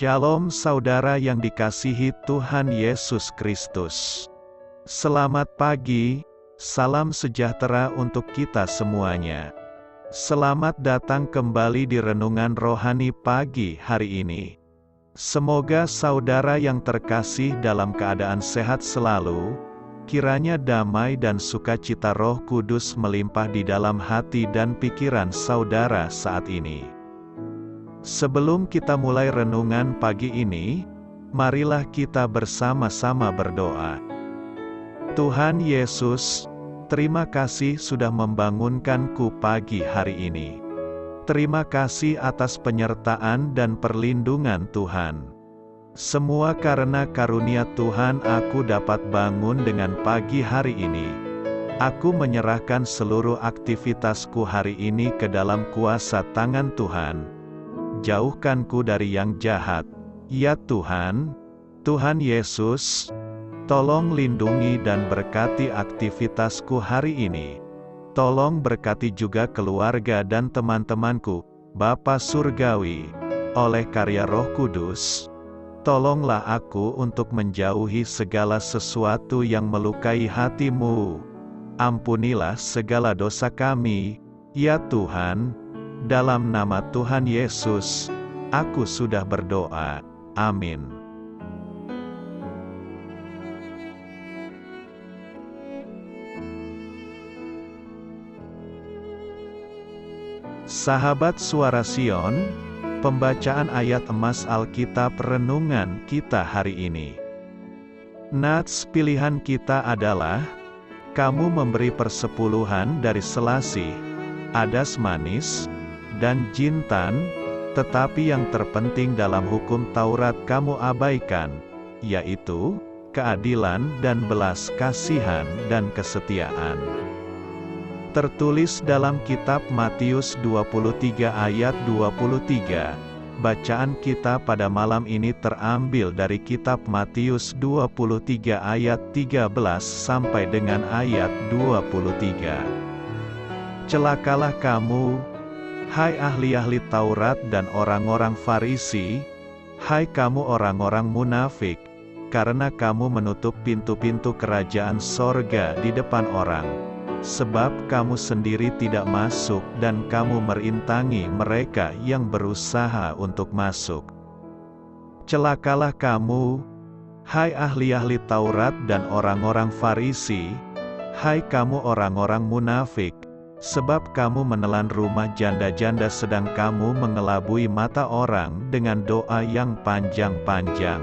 Shalom saudara yang dikasihi Tuhan Yesus Kristus. Selamat pagi, salam sejahtera untuk kita semuanya. Selamat datang kembali di Renungan Rohani pagi hari ini. Semoga saudara yang terkasih dalam keadaan sehat selalu, kiranya damai dan sukacita Roh Kudus melimpah di dalam hati dan pikiran saudara saat ini. Sebelum kita mulai renungan pagi ini, marilah kita bersama-sama berdoa. Tuhan Yesus, terima kasih sudah membangunkanku pagi hari ini. Terima kasih atas penyertaan dan perlindungan Tuhan. Semua karena karunia Tuhan aku dapat bangun dengan pagi hari ini. Aku menyerahkan seluruh aktivitasku hari ini ke dalam kuasa tangan Tuhan. Jauhkanku dari yang jahat, ya Tuhan. Tuhan Yesus, tolong lindungi dan berkati aktivitasku hari ini. Tolong berkati juga keluarga dan teman-temanku, Bapa Surgawi, oleh karya Roh Kudus. Tolonglah aku untuk menjauhi segala sesuatu yang melukai hati-Mu. Ampunilah segala dosa kami, ya Tuhan. Dalam nama Tuhan Yesus, aku sudah berdoa. Amin. Sahabat Suara Sion, pembacaan ayat emas Alkitab renungan kita hari ini. Nats pilihan kita adalah, kamu memberi persepuluhan dari selasih, adas manis, dan jintan, tetapi yang terpenting dalam hukum Taurat kamu abaikan, yaitu keadilan dan belas kasihan dan kesetiaan. Tertulis dalam kitab Matius 23 ayat 23. Bacaan kita pada malam ini terambil dari kitab Matius 23 ayat 13 sampai dengan ayat 23. Celakalah kamu, hai ahli-ahli Taurat dan orang-orang Farisi, hai kamu orang-orang munafik, karena kamu menutup pintu-pintu kerajaan sorga di depan orang, sebab kamu sendiri tidak masuk dan kamu merintangi mereka yang berusaha untuk masuk. Celakalah kamu, hai ahli-ahli Taurat dan orang-orang Farisi, hai kamu orang-orang munafik, sebab kamu menelan rumah janda-janda sedang kamu mengelabui mata orang dengan doa yang panjang-panjang.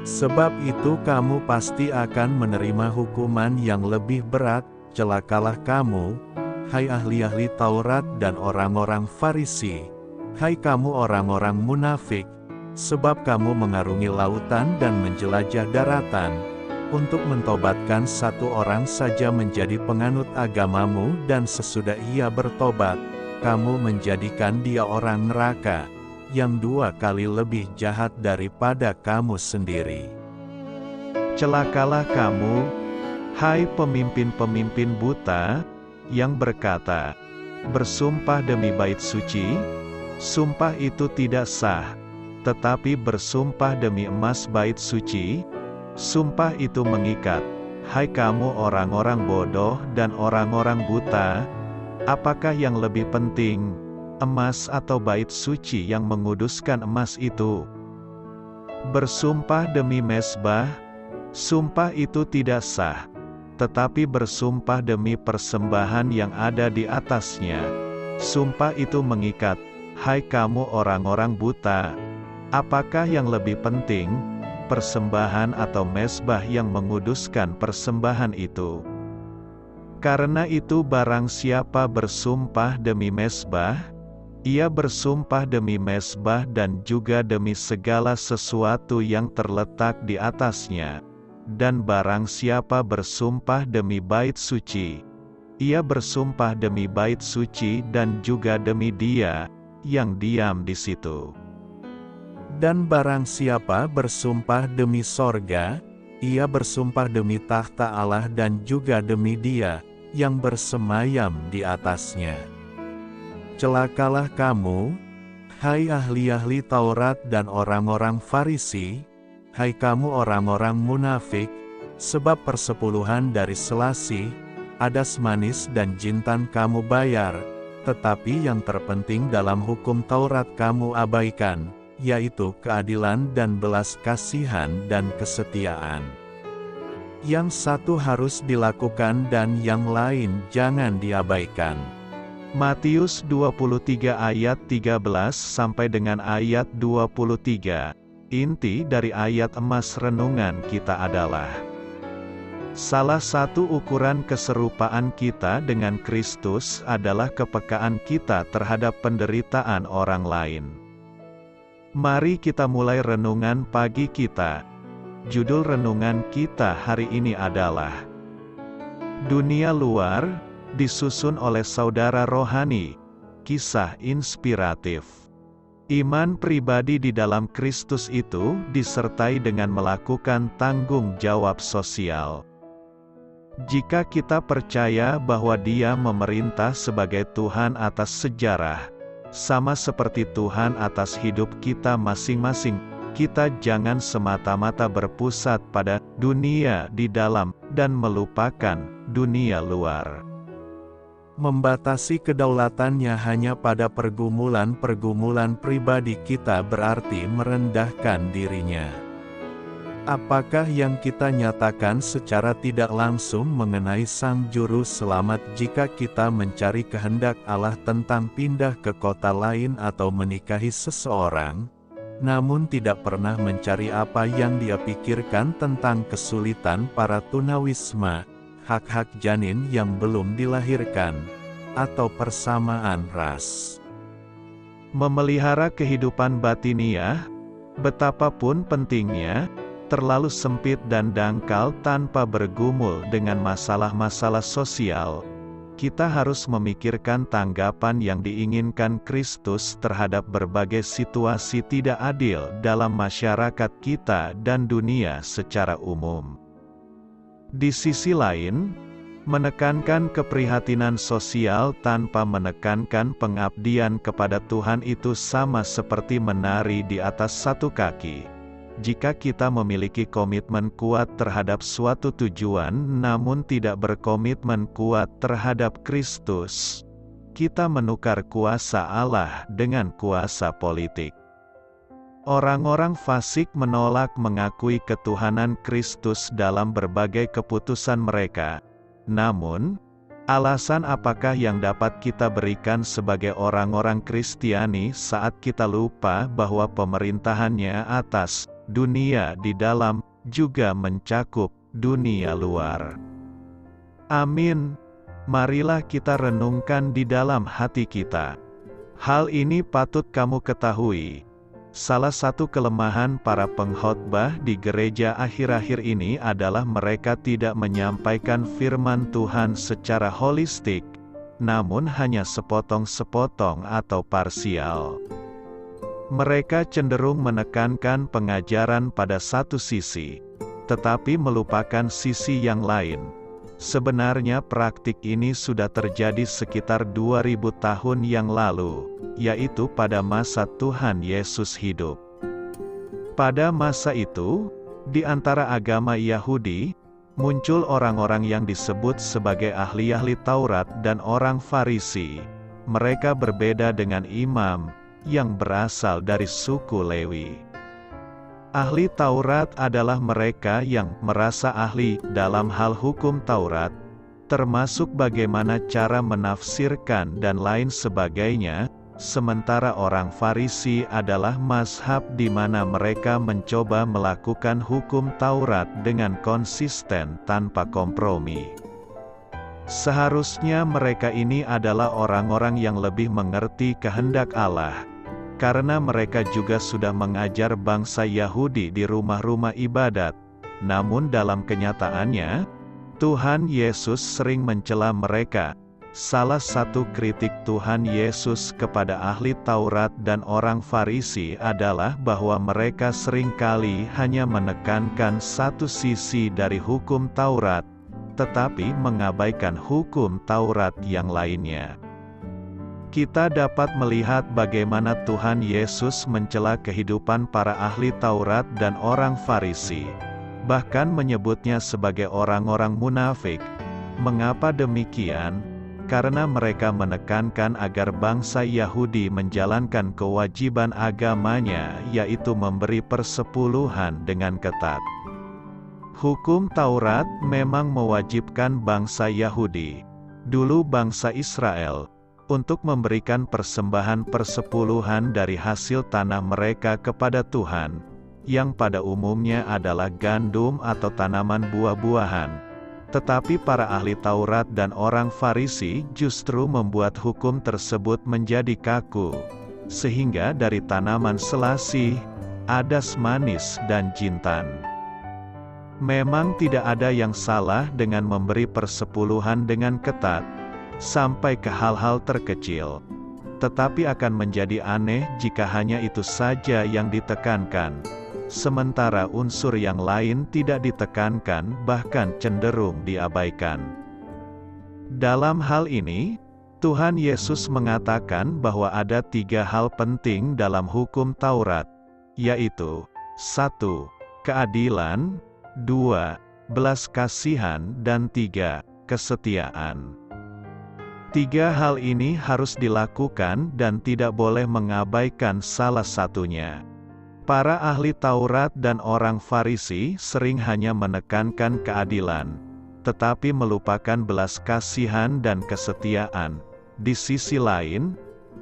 Sebab itu kamu pasti akan menerima hukuman yang lebih berat. Celakalah kamu, hai ahli-ahli Taurat dan orang-orang Farisi, hai kamu orang-orang munafik, sebab kamu mengarungi lautan dan menjelajah daratan, untuk mentobatkan satu orang saja menjadi penganut agamamu, dan sesudah ia bertobat, kamu menjadikan dia orang neraka, yang 2 kali lebih jahat daripada kamu sendiri. Celakalah kamu, hai pemimpin-pemimpin buta, yang berkata, bersumpah demi bait suci, sumpah itu tidak sah, tetapi bersumpah demi emas bait suci, sumpah itu mengikat. Hai kamu orang-orang bodoh dan orang-orang buta, apakah yang lebih penting, emas atau bait suci yang menguduskan emas itu? Bersumpah demi mezbah, sumpah itu tidak sah, tetapi bersumpah demi persembahan yang ada di atasnya, sumpah itu mengikat. Hai kamu orang-orang buta, apakah yang lebih penting, persembahan atau mezbah yang menguduskan persembahan itu? Karena itu barang siapa bersumpah demi mezbah, ia bersumpah demi mezbah dan juga demi segala sesuatu yang terletak di atasnya. Dan barang siapa bersumpah demi bait suci, ia bersumpah demi bait suci dan juga demi Dia yang diam di situ. Dan barang siapa bersumpah demi sorga, ia bersumpah demi takhta Allah dan juga demi Dia yang bersemayam di atasnya. Celakalah kamu, Hai ahli-ahli Taurat dan orang-orang Farisi, hai kamu orang-orang munafik, sebab persepuluhan dari selasih, adas manis dan jintan kamu bayar, tetapi yang terpenting dalam hukum Taurat kamu abaikan, yaitu keadilan dan belas kasihan dan kesetiaan. Yang satu harus dilakukan dan yang lain jangan diabaikan. Matius 23 ayat 13 sampai dengan ayat 23. Inti dari ayat emas renungan kita adalah salah satu ukuran keserupaan kita dengan Kristus adalah kepekaan kita terhadap penderitaan orang lain. Mari kita mulai renungan pagi kita. Judul renungan kita hari ini adalah Dunia Luar, disusun oleh saudara rohani. Kisah inspiratif. Iman pribadi di dalam Kristus itu disertai dengan melakukan tanggung jawab sosial. Jika kita percaya bahwa Dia memerintah sebagai Tuhan atas sejarah, sama seperti Tuhan atas hidup kita masing-masing, kita jangan semata-mata berpusat pada dunia di dalam dan melupakan dunia luar. Membatasi kedaulatannya hanya pada pergumulan-pergumulan pribadi kita berarti merendahkan dirinya. Apakah yang kita nyatakan secara tidak langsung mengenai Sang Juru Selamat jika kita mencari kehendak Allah tentang pindah ke kota lain atau menikahi seseorang, namun tidak pernah mencari apa yang Dia pikirkan tentang kesulitan para tunawisma, hak-hak janin yang belum dilahirkan, atau persamaan ras. Memelihara kehidupan batiniah, betapapun pentingnya, terlalu sempit dan dangkal tanpa bergumul dengan masalah-masalah sosial. Kita harus memikirkan tanggapan yang diinginkan Kristus terhadap berbagai situasi tidak adil dalam masyarakat kita dan dunia secara umum. Di sisi lain, menekankan keprihatinan sosial tanpa menekankan pengabdian kepada Tuhan itu sama seperti menari di atas satu kaki. Jika kita memiliki komitmen kuat terhadap suatu tujuan namun tidak berkomitmen kuat terhadap Kristus, kita menukar kuasa Allah dengan kuasa politik. Orang-orang fasik menolak mengakui ketuhanan Kristus dalam berbagai keputusan mereka. Namun, alasan apakah yang dapat kita berikan sebagai orang-orang Kristiani saat kita lupa bahwa pemerintahannya atas dunia di dalam juga mencakup dunia luar? Amin. Marilah kita renungkan di dalam hati kita. Hal ini patut kamu ketahui. Salah satu kelemahan para pengkhotbah di gereja akhir-akhir ini adalah mereka tidak menyampaikan firman Tuhan secara holistik, namun hanya sepotong-sepotong atau parsial. Mereka cenderung menekankan pengajaran pada satu sisi, tetapi melupakan sisi yang lain. Sebenarnya praktik ini sudah terjadi sekitar 2000 tahun yang lalu, yaitu pada masa Tuhan Yesus hidup. Pada masa itu, di antara agama Yahudi, muncul orang-orang yang disebut sebagai ahli-ahli Taurat dan orang Farisi. Mereka berbeda dengan imam, yang berasal dari suku Lewi. Ahli Taurat adalah mereka yang merasa ahli dalam hal hukum Taurat, termasuk bagaimana cara menafsirkan dan lain sebagainya, sementara orang Farisi adalah mazhab di mana mereka mencoba melakukan hukum Taurat dengan konsisten tanpa kompromi. Seharusnya mereka ini adalah orang-orang yang lebih mengerti kehendak Allah, karena mereka juga sudah mengajar bangsa Yahudi di rumah-rumah ibadat. Namun dalam kenyataannya, Tuhan Yesus sering mencela mereka. Salah satu kritik Tuhan Yesus kepada ahli Taurat dan orang Farisi adalah bahwa mereka seringkali hanya menekankan satu sisi dari hukum Taurat, tetapi mengabaikan hukum Taurat yang lainnya. Kita dapat melihat bagaimana Tuhan Yesus mencela kehidupan para ahli Taurat dan orang Farisi, bahkan menyebutnya sebagai orang-orang munafik. Mengapa demikian? Karena mereka menekankan agar bangsa Yahudi menjalankan kewajiban agamanya, yaitu memberi persepuluhan dengan ketat. Hukum Taurat memang mewajibkan bangsa Yahudi, dulu bangsa Israel, untuk memberikan persembahan persepuluhan dari hasil tanah mereka kepada Tuhan, yang pada umumnya adalah gandum atau tanaman buah-buahan. Tetapi para ahli Taurat dan orang Farisi justru membuat hukum tersebut menjadi kaku, sehingga dari tanaman selasih, adas manis dan jintan. Memang tidak ada yang salah dengan memberi persepuluhan dengan ketat, sampai ke hal-hal terkecil. Tetapi akan menjadi aneh jika hanya itu saja yang ditekankan, sementara unsur yang lain tidak ditekankan, bahkan cenderung diabaikan. Dalam hal ini, Tuhan Yesus mengatakan bahwa ada 3 hal penting dalam hukum Taurat, yaitu 1. Keadilan, 2. Belas kasihan, dan 3. Kesetiaan. 3 hal ini harus dilakukan dan tidak boleh mengabaikan salah satunya. Para ahli Taurat dan orang Farisi sering hanya menekankan keadilan, tetapi melupakan belas kasihan dan kesetiaan. Di sisi lain,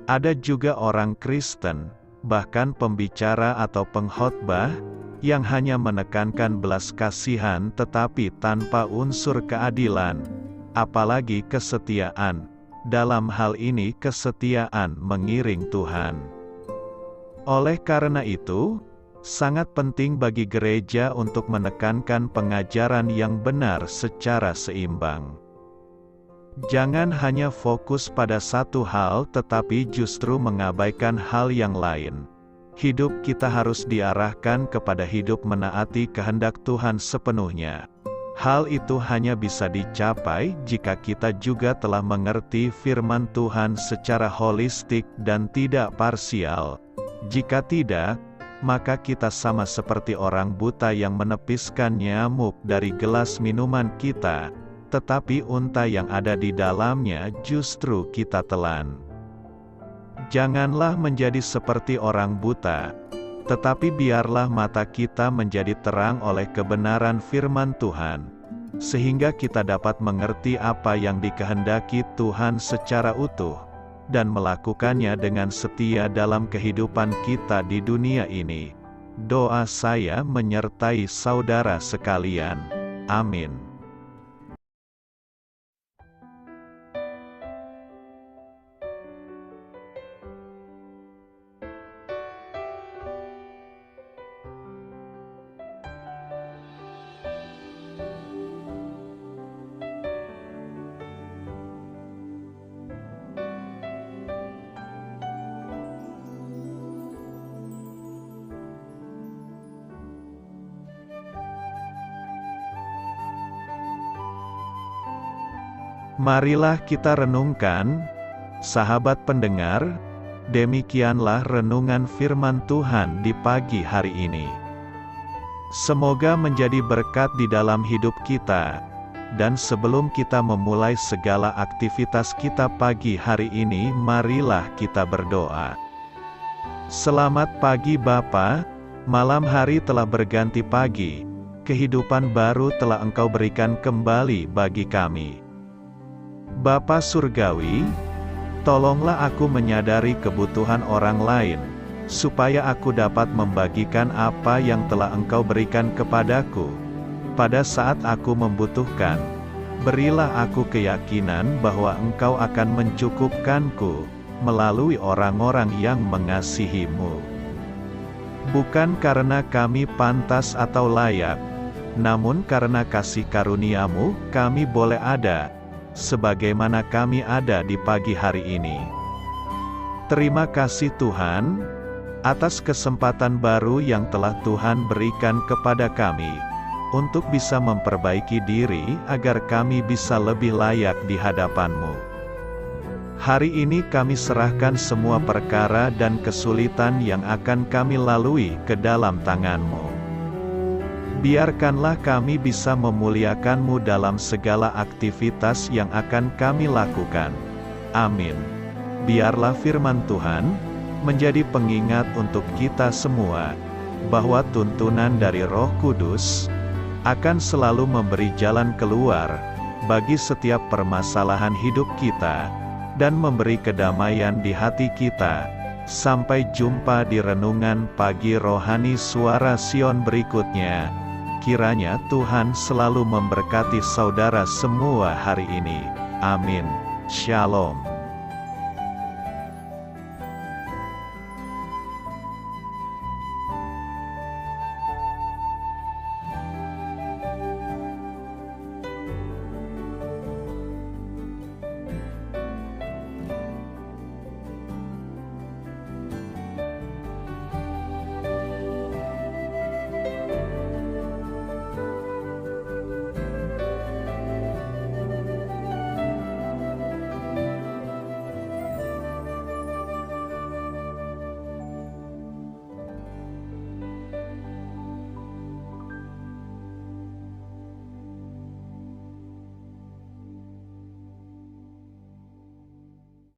ada juga orang Kristen, bahkan pembicara atau pengkhotbah, yang hanya menekankan belas kasihan tetapi tanpa unsur keadilan, apalagi kesetiaan. Dalam hal ini kesetiaan mengiring Tuhan. Oleh karena itu, sangat penting bagi gereja untuk menekankan pengajaran yang benar secara seimbang. Jangan hanya fokus pada satu hal tetapi justru mengabaikan hal yang lain. Hidup kita harus diarahkan kepada hidup menaati kehendak Tuhan sepenuhnya. Hal itu hanya bisa dicapai jika kita juga telah mengerti firman Tuhan secara holistik dan tidak parsial. Jika tidak, maka kita sama seperti orang buta yang menepiskan nyamuk dari gelas minuman kita, tetapi unta yang ada di dalamnya justru kita telan. Janganlah menjadi seperti orang buta, tetapi biarlah mata kita menjadi terang oleh kebenaran firman Tuhan, sehingga kita dapat mengerti apa yang dikehendaki Tuhan secara utuh, dan melakukannya dengan setia dalam kehidupan kita di dunia ini. Doa saya menyertai saudara sekalian. Amin. Marilah kita renungkan, sahabat pendengar, demikianlah renungan firman Tuhan di pagi hari ini. Semoga menjadi berkat di dalam hidup kita, dan sebelum kita memulai segala aktivitas kita pagi hari ini, marilah kita berdoa. Selamat pagi Bapa, malam hari telah berganti pagi, kehidupan baru telah Engkau berikan kembali bagi kami. Bapa Surgawi, tolonglah aku menyadari kebutuhan orang lain, supaya aku dapat membagikan apa yang telah Engkau berikan kepadaku. Pada saat aku membutuhkan, berilah aku keyakinan bahwa Engkau akan mencukupkanku, melalui orang-orang yang mengasihi-Mu. Bukan karena kami pantas atau layak, namun karena kasih karunia-Mu, kami boleh ada, sebagaimana kami ada di pagi hari ini. Terima kasih Tuhan, atas kesempatan baru yang telah Tuhan berikan kepada kami, untuk bisa memperbaiki diri agar kami bisa lebih layak di hadapan-Mu. Hari ini kami serahkan semua perkara dan kesulitan yang akan kami lalui ke dalam tangan-Mu. Biarkanlah kami bisa memuliakan-Mu dalam segala aktivitas yang akan kami lakukan. Amin. Biarlah firman Tuhan menjadi pengingat untuk kita semua, bahwa tuntunan dari Roh Kudus akan selalu memberi jalan keluar bagi setiap permasalahan hidup kita, dan memberi kedamaian di hati kita. Sampai jumpa di renungan pagi rohani Suara Sion berikutnya. Kiranya Tuhan selalu memberkati saudara semua hari ini. Amin. Shalom.